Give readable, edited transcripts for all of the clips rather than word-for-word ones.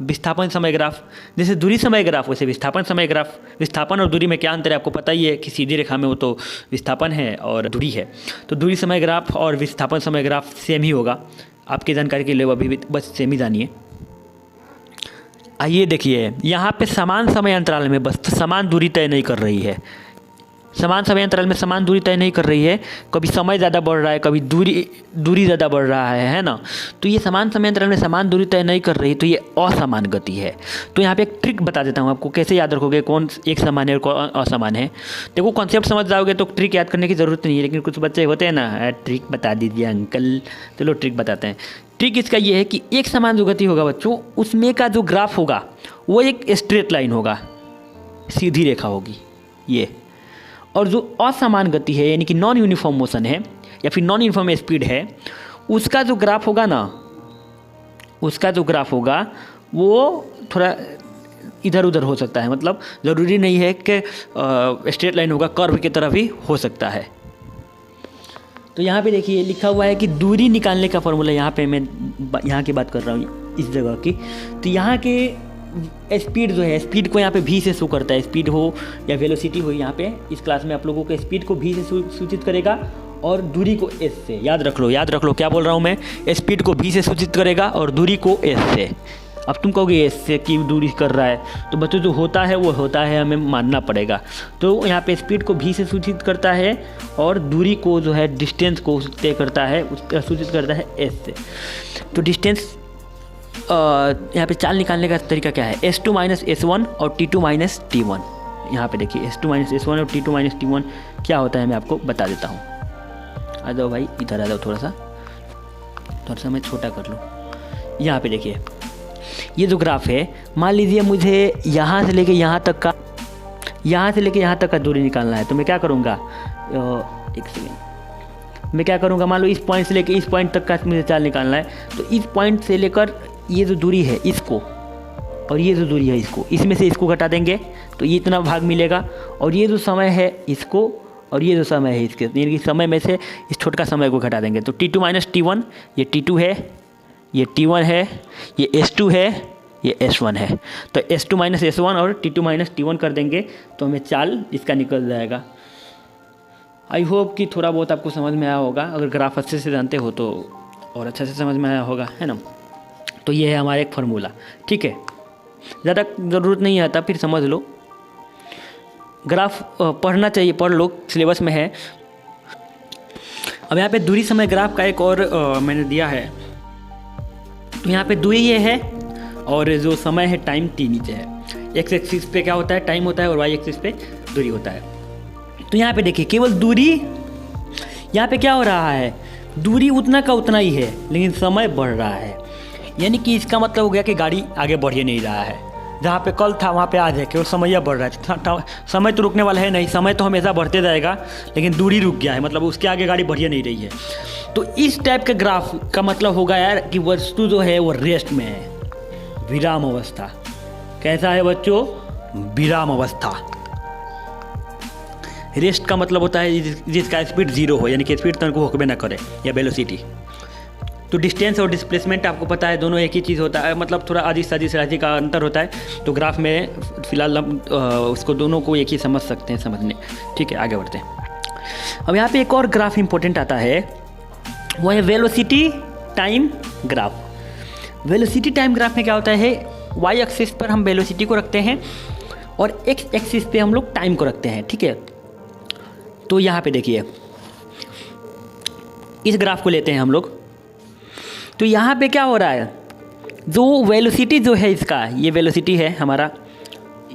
विस्थापन समय ग्राफ। जैसे दूरी समय ग्राफ वैसे विस्थापन समय ग्राफ। विस्थापन और दूरी में क्या अंतर है आपको पता ही है कि सीधी रेखा में वो तो विस्थापन है और दूरी है, तो दूरी समय ग्राफ और विस्थापन समय ग्राफ सेम ही होगा। आपकी जानकारी के लिए अभी भी बस सेम ही जानिए। आइए देखिए, यहाँ पे समान समय अंतराल में बस समान दूरी तय नहीं कर रही है। समान समय अंतराल में समान दूरी तय नहीं कर रही है, कभी समय ज़्यादा बढ़ रहा है, कभी दूरी ज़्यादा बढ़ रहा है ना। तो ये समान समय अंतराल में समान दूरी तय नहीं कर रही, तो ये असमान गति है। तो यहाँ पे एक ट्रिक बता देता हूँ आपको, कैसे याद रखोगे कौन एक समान है और कौन असमान है। देखो कॉन्सेप्ट समझ जाओगे तो ट्रिक याद करने की ज़रूरत नहीं है, लेकिन कुछ बच्चे होते हैं ना, ट्रिक बता दीजिए अंकल। चलो ट्रिक बताते हैं। ट्रिक इसका ये है कि एक समान जो गति होगा बच्चों, उसमें का जो ग्राफ होगा वो एक स्ट्रेट लाइन होगा, सीधी रेखा होगी ये। और जो असमान गति है यानी कि नॉन यूनिफॉर्म मोशन है या फिर नॉन यूनिफॉर्म स्पीड है, उसका जो ग्राफ होगा ना, उसका जो ग्राफ होगा वो थोड़ा इधर उधर हो सकता है। मतलब ज़रूरी नहीं है कि स्ट्रेट लाइन होगा, कर्व की तरफ ही हो सकता है। तो यहाँ पे देखिए लिखा हुआ है कि दूरी निकालने का फॉर्मूला, यहाँ पे मैं यहाँ की बात कर रहा हूँ इस जगह की। तो यहाँ के स्पीड जो है, स्पीड को यहाँ पे भी से शो करता है। स्पीड हो या वेलोसिटी हो, यहाँ पे इस क्लास में आप लोगों के स्पीड को भी से सूचित करेगा और दूरी को एस से। याद रख लो क्या बोल रहा हूँ मैं। स्पीड को भी से सूचित करेगा और दूरी को एस से। अब तुम कहोगे एस से की दूरी कर रहा है, तो बच्चों जो होता है वो होता है, हमें मानना पड़ेगा। तो यहाँ पे स्पीड को भी से सूचित करता है और दूरी को जो है डिस्टेंस को तय करता है, सूचित करता है एस से। तो डिस्टेंस यहाँ पे चाल निकालने का तरीका क्या है, S2 माइनस S1 और T2 माइनस T1। यहाँ पे देखिए S2 माइनस S1 और T2 माइनस T1 क्या होता है मैं आपको बता देता हूँ। आ जाओ भाई इधर आ जाओ, थोड़ा सा मैं छोटा कर लूँ। यहाँ पे देखिए ये जो ग्राफ है, मान लीजिए मुझे यहाँ से लेके यहाँ तक का दूरी निकालना है। तो मैं क्या करूँगा, एक सेकेंड, मैं क्या करूँगा, मान लो इस पॉइंट से लेके इस पॉइंट तक का मुझे चाल निकालना है। तो इस पॉइंट से लेकर ये जो दूरी है इसको और ये जो दूरी है इसको, इसमें से इसको घटा देंगे तो ये इतना भाग मिलेगा। और ये जो समय है इसको और ये जो समय है इसके, यानी कि समय में से इस छोटा समय को घटा देंगे। तो T2 माइनस T1, ये T2 है, ये T1 है, ये S2 है, ये S1 है। तो S2 माइनस S1 और T2 माइनस T1 कर देंगे तो हमें चाल इसका निकल जाएगा। आई होप कि थोड़ा बहुत आपको समझ में आया होगा। अगर ग्राफ अच्छे से जानते हो तो और अच्छा से समझ में आया होगा, है ना। तो ये है हमारा एक फार्मूला, ठीक है। ज़्यादा ज़रूरत नहीं आता, फिर समझ लो। ग्राफ पढ़ना चाहिए, पढ़ लो, सिलेबस में है। अब यहाँ पे दूरी समय ग्राफ का एक और मैंने दिया है। तो यहाँ पे दूरी ये है और जो समय है टाइम टी नीचे है। एक्स एक्सिस पे क्या होता है, टाइम होता है, और वाई एक्सिस पे दूरी होता है। तो यहाँ पे देखिए केवल दूरी, यहाँ पे क्या हो रहा है, दूरी उतना का उतना ही है लेकिन समय बढ़ रहा है। यानी कि इसका मतलब हो गया कि गाड़ी आगे बढ़ ही नहीं रहा है। जहाँ पे कल था वहाँ पे आज है, केवल समय बढ़ रहा है। समय तो रुकने वाला है नहीं, समय तो हमेशा बढ़ते जाएगा, लेकिन दूरी रुक गया है, मतलब उसके आगे गाड़ी बढ़ ही नहीं रही है। तो इस टाइप के ग्राफ का मतलब होगा यार कि वस्तु जो है वो रेस्ट में है, विराम अवस्था। कैसा है बच्चों, विराम अवस्था। रेस्ट का मतलब होता है जिसका स्पीड जीरो हो, यानी कि स्पीड तक होकबे ना करे, या वेलोसिटी। तो डिस्टेंस और डिस्प्लेसमेंट आपको पता है दोनों एक ही चीज़ होता है, मतलब थोड़ा अजीज सजीज राशि का अंतर होता है। तो ग्राफ में फिलहाल हम उसको दोनों को एक ही समझ सकते हैं, समझने। ठीक है, आगे बढ़ते हैं। अब यहाँ पे एक और ग्राफ इंपॉर्टेंट आता है, वो है velocity time graph. Velocity time graph में क्या होता है, वाई एक्सिस पर हम वेलोसिटी को रखते हैं और एक्स एक्सिस पे हम लोग टाइम को रखते हैं। ठीक है, तो यहाँ पे देखिए इस ग्राफ को लेते हैं हम लोग। तो यहाँ पे क्या हो रहा है, जो वेलोसिटी जो है इसका, ये वेलोसिटी है हमारा,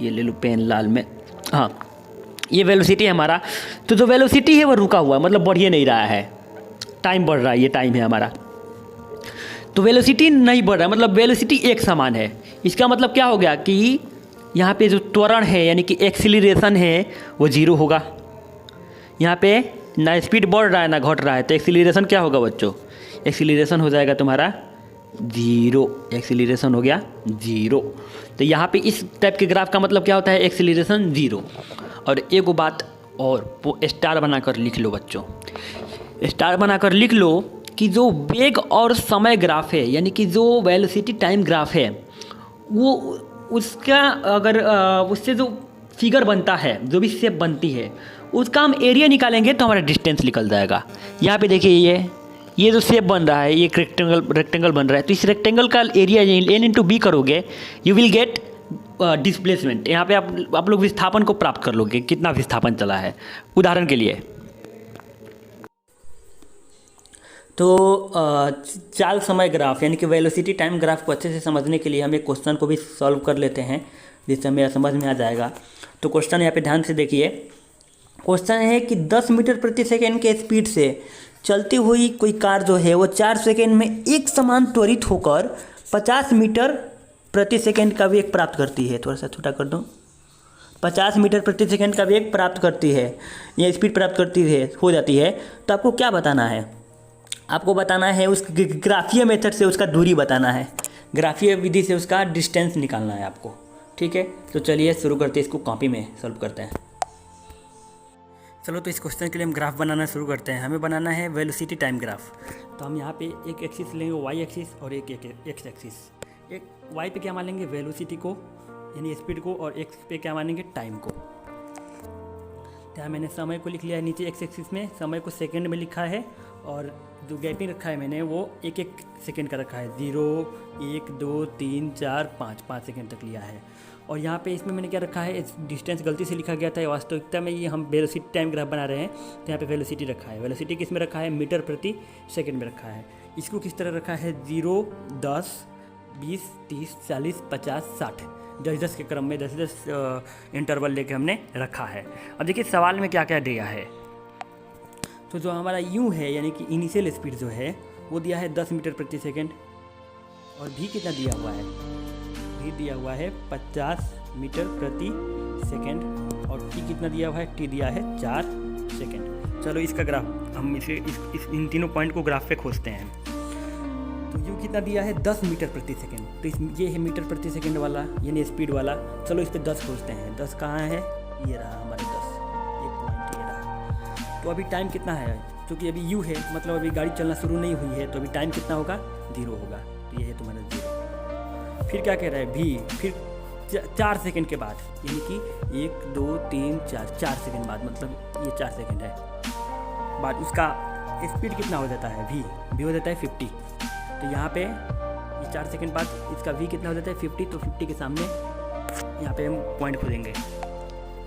ये ले लो पेन लाल में, हाँ ये वेलोसिटी है हमारा। तो जो वेलोसिटी है वो रुका हुआ है, मतलब बढ़ ही नहीं रहा है, टाइम बढ़ रहा है, ये टाइम है हमारा। तो वेलोसिटी नहीं बढ़ रहा है, मतलब वेलोसिटी एक समान है। इसका मतलब क्या हो गया कि यहाँ पे जो त्वरण है यानी कि एक्सीलरेशन है वो जीरो होगा। यहाँ पे ना स्पीड बढ़ रहा है ना घट रहा है, तो एक्सीलरेशन क्या होगा बच्चों, एक्सीलरेशन हो जाएगा तुम्हारा जीरो। एक्सीलरेशन हो गया जीरो। तो यहाँ पे इस टाइप के ग्राफ का मतलब क्या होता है, एक्सीलरेशन जीरो। और एक बात और, वो स्टार बनाकर लिख लो बच्चों, स्टार बनाकर लिख लो कि जो वेग और समय ग्राफ है, यानी कि जो वेलोसिटी टाइम ग्राफ है, वो उसका अगर उससे जो फिगर बनता है, जो भी शेप बनती है, उसका हम एरिया निकालेंगे तो हमारा डिस्टेंस निकल जाएगा। यहाँ पे देखिए ये जो शेप बन रहा है, ये एक रेक्टेंगल बन रहा है, तो इस रेक्टेंगल का एरिया एन इंटू बी करोगे, यू विल गेट डिस्प्लेसमेंट। यहाँ पे आप लोग विस्थापन को प्राप्त कर लोगे, कितना विस्थापन चला है। उदाहरण के लिए तो चाल समय ग्राफ यानी कि वेलोसिटी टाइम ग्राफ को अच्छे से समझने के लिए हम एक क्वेश्चन को भी सॉल्व कर लेते हैं, जिससे हमें समझ में आ जाएगा। तो क्वेश्चन यहाँ पे ध्यान से देखिए। क्वेश्चन है कि 10 मीटर प्रति सेकेंड के स्पीड से चलती हुई कोई कार जो है वो 4 सेकेंड में एक समान त्वरित होकर 50 मीटर प्रति सेकेंड का वेग प्राप्त करती है। थोड़ा सा छोटा कर दूँ। 50 मीटर प्रति सेकेंड का वेग प्राप्त करती है, ये स्पीड प्राप्त करती है, हो जाती है। तो आपको क्या बताना है? आपको बताना है उस ग्राफीय मेथड से उसका दूरी बताना है, ग्राफीय विधि से उसका डिस्टेंस निकालना है आपको। ठीक है, तो चलिए शुरू करते हैं, इसको कॉपी में सॉल्व करते हैं। चलो, तो इस क्वेश्चन के लिए हम ग्राफ बनाना शुरू करते हैं। हमें बनाना है वेलोसिटी टाइम ग्राफ। तो हम यहाँ पे एक एक्सिस लेंगे, वाई एक्सिस, और एक एक्स एक्सिस। एक वाई पे क्या मानेंगे? वेलोसिटी को यानी स्पीड को, और एक्स पे क्या मानेंगे? टाइम को। तो मैंने समय को लिख लिया है नीचे एक्स एक्सिस में, समय को सेकंड में लिखा है, और जो गैपिंग रखा है मैंने वो एक सेकंड का रखा है। 0, 1, 2, 3, 4, 5 सेकंड तक लिया है। और यहाँ पे इसमें मैंने क्या रखा है? डिस्टेंस गलती से लिखा गया था, वास्तविकता में ये हम वेलोसिटी टाइम ग्राफ बना रहे हैं, तो यहाँ पे वेलोसिटी रखा है। वेलोसिटी किस में रखा है? मीटर प्रति सेकंड में रखा है। इसको किस तरह रखा है? 0, 10, 20, 30, 40, 50, 60, 10-10 के क्रम में 10-10 इंटरवल लेके हमने रखा है। अब देखिए सवाल में क्या क्या दिया है। तो जो हमारा यू है यानी कि इनिशियल स्पीड जो है वो दिया है 10 मीटर प्रति सेकंड, और भी कितना दिया हुआ है? भी दिया हुआ है 50 मीटर प्रति सेकंड, और टी कितना दिया हुआ है? टी दिया है 4 सेकंड। चलो इसका ग्राफ हम इसे इन तीनों पॉइंट को ग्राफ पे खोजते हैं। तो यू कितना दिया है? 10 मीटर प्रति सेकंड। तो ये है मीटर प्रति सेकंड वाला यानी स्पीड वाला। चलो इस पर 10 खोजते हैं। 10 कहाँ है? ये रहा हमारे 10, ये पॉइंट ये रहा। तो अभी टाइम कितना है? क्योंकि अभी यू है, मतलब अभी गाड़ी चलना शुरू नहीं हुई है, तो अभी टाइम कितना होगा? 0 होगा। तो ये है तुम्हारा 0। फिर क्या कह रहा है? भी फिर 4 सेकंड के बाद, यानी कि 1, 2, 3, 4 सेकंड बाद, मतलब ये 4 सेकंड है बाद उसका स्पीड कितना हो जाता है? भी हो जाता है 50। तो यहाँ पे ये 4 सेकंड बाद इसका v कितना हो जाता है? 50। तो 50 के सामने यहाँ पे हम पॉइंट खोजेंगे।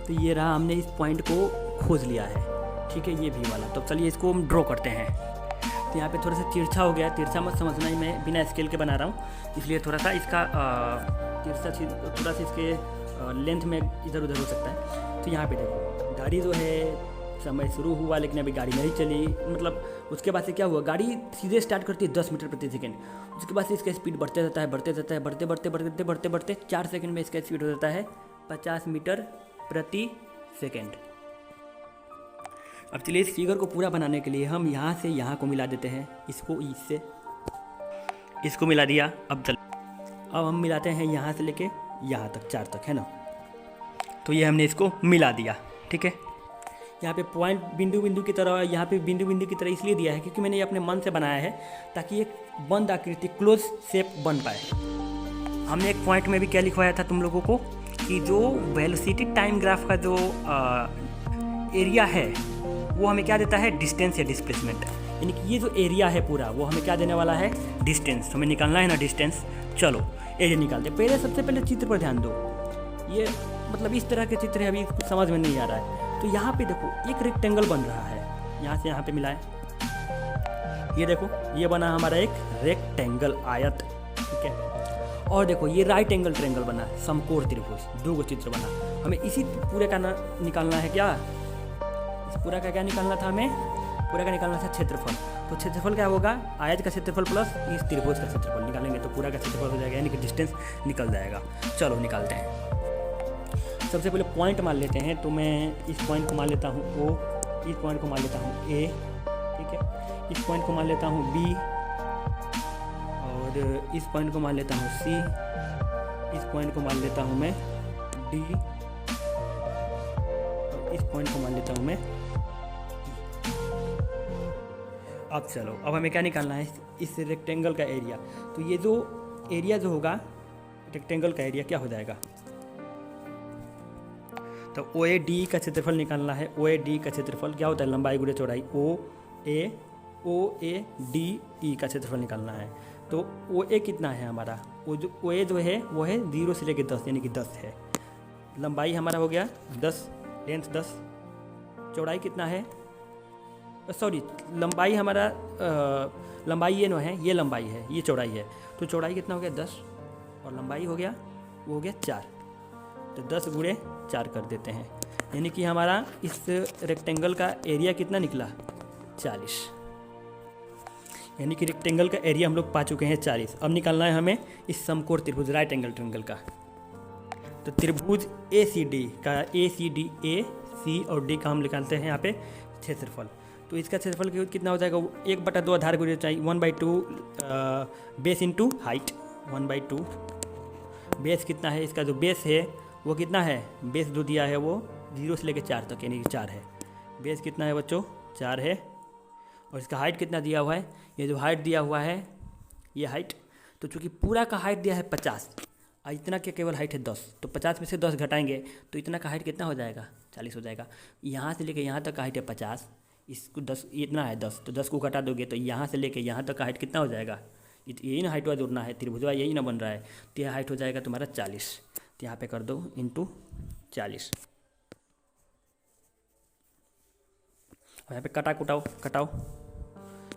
तो ये रहा, हमने इस पॉइंट को खोज लिया है। ठीक है, ये v वाला। तो चलिए इसको हम ड्रॉ करते हैं। तो यहाँ पे थोड़ा सा तिरछा हो गया। तिरछा मत समझना ही, मैं बिना स्केल के बना रहा हूँ, इसलिए थोड़ा सा इसका तिरछा थोड़ा सा इसके लेंथ में इधर उधर हो सकता है। तो यहाँ पे देखो, गाड़ी जो है समय शुरू हुआ लेकिन अभी गाड़ी नहीं चली, मतलब उसके बाद से क्या हुआ? गाड़ी सीधे स्टार्ट करती है 10 मीटर प्रति सेकंड। उसके बाद से इसका स्पीड बढ़ते जाता है, बढ़ते 4 सेकंड में इसका स्पीड हो जाता है 50 मीटर प्रति सेकंड। अब चलिए इस फिगर को पूरा बनाने के लिए हम यहाँ से यहाँ को मिला देते हैं, इसको इससे इसको मिला दिया। अब हम मिलाते हैं यहाँ से लेके यहाँ तक, 4 तक, है ना। तो ये हमने इसको मिला दिया। ठीक है, यहाँ पे पॉइंट बिंदु की तरह, यहाँ पे बिंदु की तरह इसलिए दिया है क्योंकि मैंने ये अपने मन से बनाया है ताकि एक बंद आकृति, क्लोज शेप बन पाए। हमने एक पॉइंट में भी क्या लिखवाया था तुम लोगों को कि जो वेलोसिटी टाइम ग्राफ का जो एरिया है वो हमें क्या देता है? डिस्टेंस या डिस्प्लेसमेंट। यानी कि ये जो एरिया है पूरा वो हमें क्या देने वाला है? डिस्टेंस। हमें निकालना है ना डिस्टेंस। चलो एरिया निकालते। पहले सबसे पहले चित्र पर ध्यान दो। ये मतलब इस तरह के चित्र है, अभी समझ में नहीं आ रहा है। तो यहाँ पे देखो एक रेक्टेंगल बन रहा है, यहाँ से यहाँ पे मिलाएं। ये देखो ये बना हमारा एक रेक्टेंगल, आयत। ठीक है, और देखो ये राइट एंगल ट्रायंगल बना, समकोण त्रिभुज, 2 चित्र बना। हमें इसी पूरे का निकालना है क्या? इस पूरा का क्या निकालना था हमें? पूरा का निकालना था क्षेत्रफल। तो क्षेत्रफल क्या होगा? आयत का क्षेत्रफल प्लस इस त्रिभुज का क्षेत्रफल निकालेंगे तो पूरा का क्षेत्रफल हो जाएगा, यानी कि डिस्टेंस निकल जाएगा। चलो निकालते हैं। सबसे पहले पॉइंट मान लेते हैं। तो मैं इस पॉइंट को मान लेता हूँ O, इस पॉइंट को मान लेता हूँ A, ठीक है, इस पॉइंट को मान लेता हूँ B, और इस पॉइंट को मान लेता हूँ C, इस पॉइंट को मान लेता हूँ मैं D, और इस पॉइंट को मान लेता हूँ मैं E। अब चलो, अब हमें क्या निकालना है? इस रेक्टेंगल का एरिया। तो ये जो एरिया जो होगा रेक्टेंगल का एरिया क्या हो जाएगा। तो ओ ए डी का क्षेत्रफल निकालना है। ओ ए डी का क्षेत्रफल क्या होता है, लंबाई गुणे चौड़ाई। ओ ए डी ई का क्षेत्रफल निकालना है। तो ओ ए कितना है हमारा, ओ ए जो है वो है 0 से लेकर 10 यानी कि 10 है। लंबाई हमारा हो गया 10, लेंथ 10, चौड़ाई कितना है, सॉरी लंबाई हमारा लंबाई ये नो है, ये लंबाई है, ये चौड़ाई है। तो चौड़ाई कितना हो गया 10 और लंबाई हो गया वो हो गया 4। तो 10 गुणे 4 कर देते हैं, यानी कि हमारा इस रेक्टेंगल का एरिया कितना निकला 40। यानी कि रेक्टेंगल का एरिया हम लोग पा चुके हैं 40। अब निकालना है हमें इस समकोण त्रिभुज राइट एंगल ट्रायंगल का। तो त्रिभुज ए सी डी का ए सी और डी का हम निकालते हैं यहाँ पे क्षेत्रफल। तो इसका क्षेत्रफल कितना हो जाएगा, 1/2 आधार गुणे चाहिए 1/2 बेस इंटू हाइट। 1/2 बेस कितना है, इसका जो बेस है वो कितना है, बेस जो दिया है वो 0 से लेकर 4 तक यानी कि 4 है। बेस कितना है बच्चों 4 है। और इसका हाइट कितना दिया हुआ है, ये जो हाइट दिया हुआ है ये हाइट, तो चूँकि पूरा का हाइट दिया है 50 और इतना क्या केवल हाइट है 10, तो 50 में से 10 घटाएंगे तो इतना का हाइट कितना हो जाएगा 40 हो जाएगा। यहाँ से लेकर यहाँ तक का हाइट है 50, इसको 10 इतना है 10, तो 10 को घटा दोगे तो यहाँ से लेकर यहाँ तक का हाइट कितना हो जाएगा, यही ना हाइट वाला जोड़ना है, त्रिभुजवा यही ना बन रहा है। तो यह हाइट हो जाएगा तुम्हारा 40। तो यहाँ पे कर दो इंटू 40। और यहाँ पे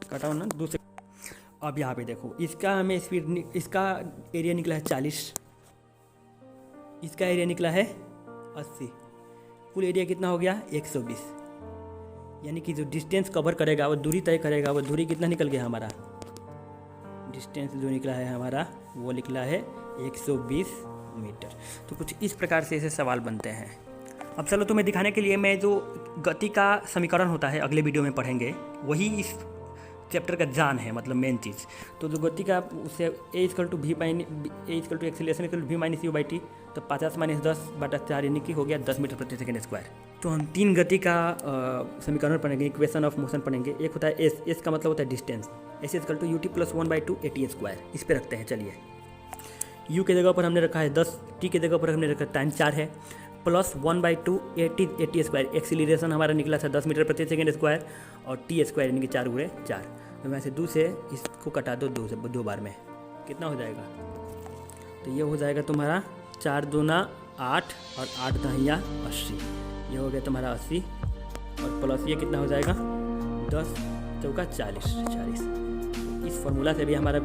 कटाओ ना दूसरे। अब यहाँ पे देखो इसका हमें स्पीड, इसका एरिया निकला है 40, इसका एरिया निकला है 80, कुल एरिया कितना हो गया 120। यानी कि जो डिस्टेंस कवर करेगा वो दूरी तय करेगा, वो दूरी कितना निकल गया हमारा, डिस्टेंस जो निकला है हमारा वो निकला है 120 मीटर। तो कुछ इस प्रकार से ऐसे सवाल बनते हैं। अब चलो तुम्हें दिखाने के लिए मैं जो गति का समीकरण होता है अगले वीडियो में पढ़ेंगे, वही इस चैप्टर का जान है, मतलब मेन चीज़। तो जो गति का उससे a equal to acceleration equal to v-u/t, तो 50 - 10/4 यानी कि हो गया 10 मीटर प्रति सेकेंड स्क्वायर। तो हम 3 गति का समीकरण पढ़ेंगे, इक्वेशन ऑफ मोशन पढ़ेंगे। एक होता है एस का मतलब होता है distance, S equal to ut + 1/2 at square. इस पर रखते हैं। चलिए u के जगह पर हमने रखा है 10, t के जगह पर हमने रखा टाइम 4 है, प्लस 1/2 at स्क्वायर। एक्सीलरेशन हमारा निकला था 10 मीटर प्रति सेकेंड स्क्वायर और टी स्क्वायर यानी कि 4 गुणे 4। तो वैसे 2 से इसको कटा दो 2 बार में, कितना हो जाएगा, तो ये हो जाएगा तुम्हारा 4 दूना 8 और 8 दहिया 80। ये हो गया तुम्हारा 80 और प्लस ये कितना हो जाएगा 10 चौका 40। इस फॉर्मूला से भी हमारा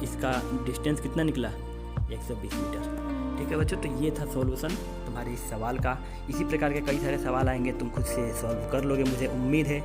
इसका डिस्टेंस कितना निकला 120 मीटर। ठीक है बच्चों, तो ये था सॉल्यूशन तुम्हारे इस सवाल का। इसी प्रकार के कई सारे सवाल आएंगे, तुम खुद से सॉल्व कर लोगे, मुझे उम्मीद है।